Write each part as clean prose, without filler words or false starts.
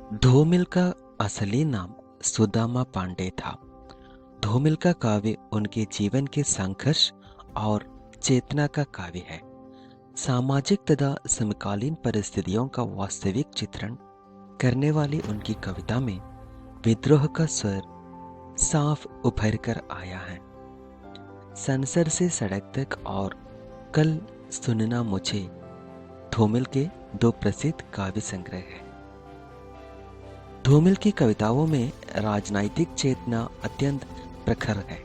धूमिल का असली नाम सुदामा पांडे था। धूमिल का काव्य उनके जीवन के संघर्ष और चेतना का काव्य है। सामाजिक तथा समकालीन परिस्थितियों का वास्तविक चित्रण करने वाली उनकी कविता में विद्रोह का स्वर साफ उभर कर आया है। संसर से सड़क तक और कल सुनना मुझे धूमिल के दो प्रसिद्ध काव्य संग्रह हैं। धूमिल की कविताओं में राजनीतिक चेतना अत्यंत प्रखर है।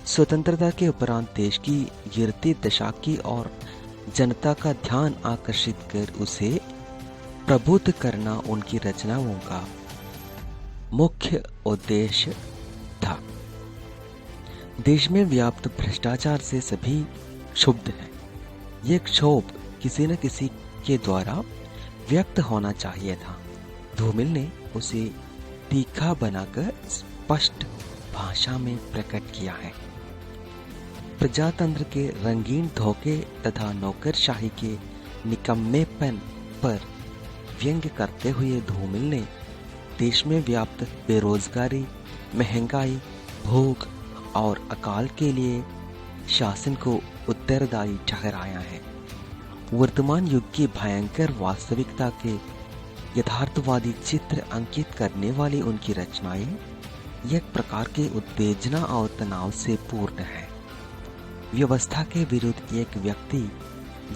स्वतंत्रता के उपरांत देश की गिरती दशा की और जनता का ध्यान आकर्षित कर उसे प्रबुद्ध करना उनकी रचनाओं का मुख्य उद्देश्य था। देश में व्याप्त भ्रष्टाचार से सभी क्षुब्ध हैं। यह क्षोभ किसी न किसी के द्वारा व्यक्त होना चाहिए था। धूमिल ने उसे तीखा बनाकर स्पष्ट भाषा में प्रकट किया है। प्रजातंत्र के रंगीन धोखे तथा नौकरशाही के निकम्मेपन पर व्यंग्य करते हुए धूमिल ने देश में व्याप्त बेरोजगारी, महंगाई, भूख और अकाल के लिए शासन को उत्तरदायी ठहराया है। वर्तमान युग की भयंकर वास्तविकता के यथार्थवादी चित्र अंकित करने वाली उनकी रचनाएं एक प्रकार के उत्तेजना और तनाव से पूर्ण है। व्यवस्था के विरुद्ध एक व्यक्ति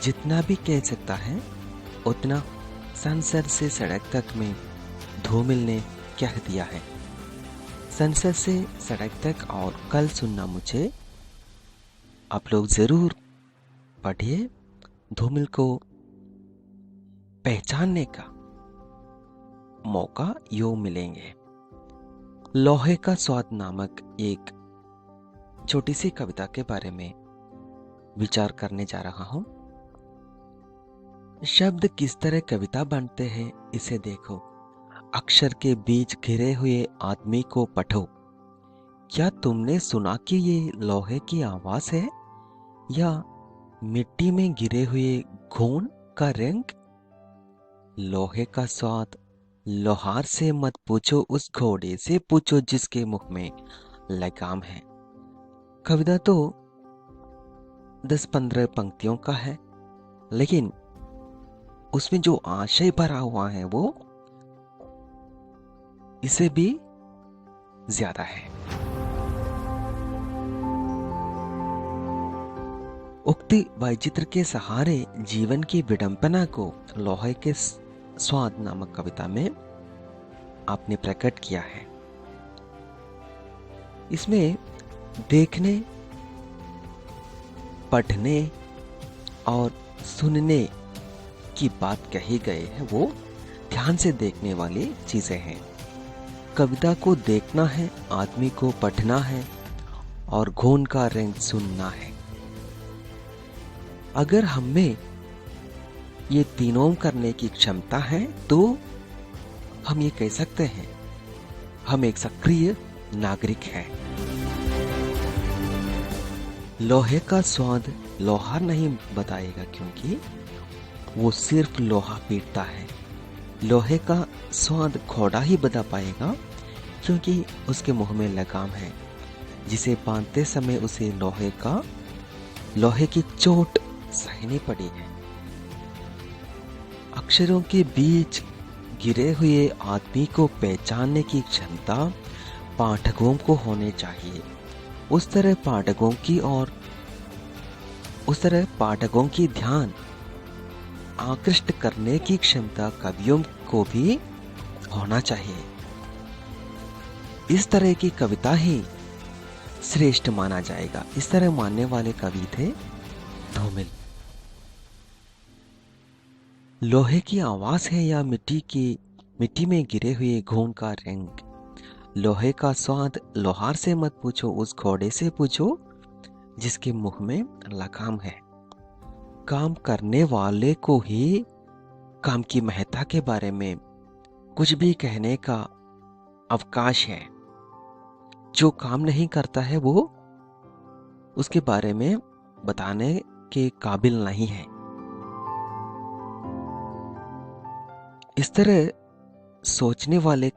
जितना भी कह सकता है उतना संसद से सड़क तक में धूमिल ने कह दिया है। संसद से सड़क तक और कल सुनना मुझे आप लोग जरूर पढ़िए। धूमिल को पहचानने का मौका यूं मिलेंगे। लोहे का स्वाद नामक एक छोटी सी कविता के बारे में विचार करने जा रहा हूं। शब्द किस तरह कविता बनते हैं इसे देखो। अक्षर के बीच घिरे हुए आदमी को पढ़ो। क्या तुमने सुना कि ये लोहे की आवाज है या मिट्टी में गिरे हुए घून का रंग? लोहे का स्वाद लोहार से मत पूछो, उस घोड़े से पूछो जिसके मुख में लगाम है। कविता तो 10-15 पंक्तियों का है, लेकिन उसमें जो आशय भरा हुआ है वो इससे भी ज्यादा है। उक्ति वैचित्र के सहारे जीवन की विडंबना को लोहे के स्वाद नामक कविता में आपने प्रकट किया है। इसमें देखने, पढ़ने और सुनने की बात कही गई है, वो ध्यान से देखने वाली चीजें हैं। कविता को देखना है, आदमी को पढ़ना है और घून का रंग सुनना है। अगर हमें ये तीनों करने की क्षमता है तो हम ये कह सकते हैं हम एक सक्रिय नागरिक हैं। लोहे का स्वाद लोहार नहीं बताएगा, क्योंकि वो सिर्फ लोहा पीटता है। लोहे का स्वाद घोड़ा ही बता पाएगा, क्योंकि उसके मुंह में लगाम है, जिसे बांधते समय उसे लोहे की चोट सहनी पड़ी है। अक्षरों के बीच गिरे हुए आदमी को पहचानने की क्षमता पाठकों को होनी चाहिए। उस तरह पाठकों की ध्यान आकृष्ट करने की क्षमता कवियों को भी होना चाहिए। इस तरह की कविता ही श्रेष्ठ माना जाएगा। इस तरह मानने वाले कवि थे धूमिल। लोहे की आवाज है या मिट्टी में गिरे हुए घून का रंग? लोहे का स्वाद लोहार से मत पूछो, उस घोड़े से पूछो जिसके मुंह में लगाम है। काम करने वाले को ही काम की महत्ता के बारे में कुछ भी कहने का अवकाश है। जो काम नहीं करता है वो उसके बारे में बताने के काबिल नहीं है। इस तरह सोचने वाले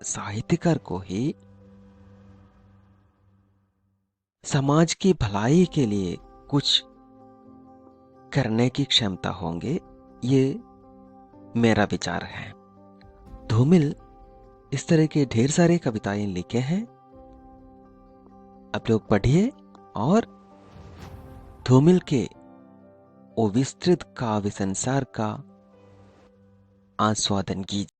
साहित्यकार को ही समाज की भलाई के लिए कुछ करने की क्षमता होंगे, ये मेरा विचार है। धूमिल इस तरह के ढेर सारे कविताएं लिखे हैं, आप लोग पढ़िए और धूमिल के वो विस्तृत काव्य संसार का आस्वादन कीजिए।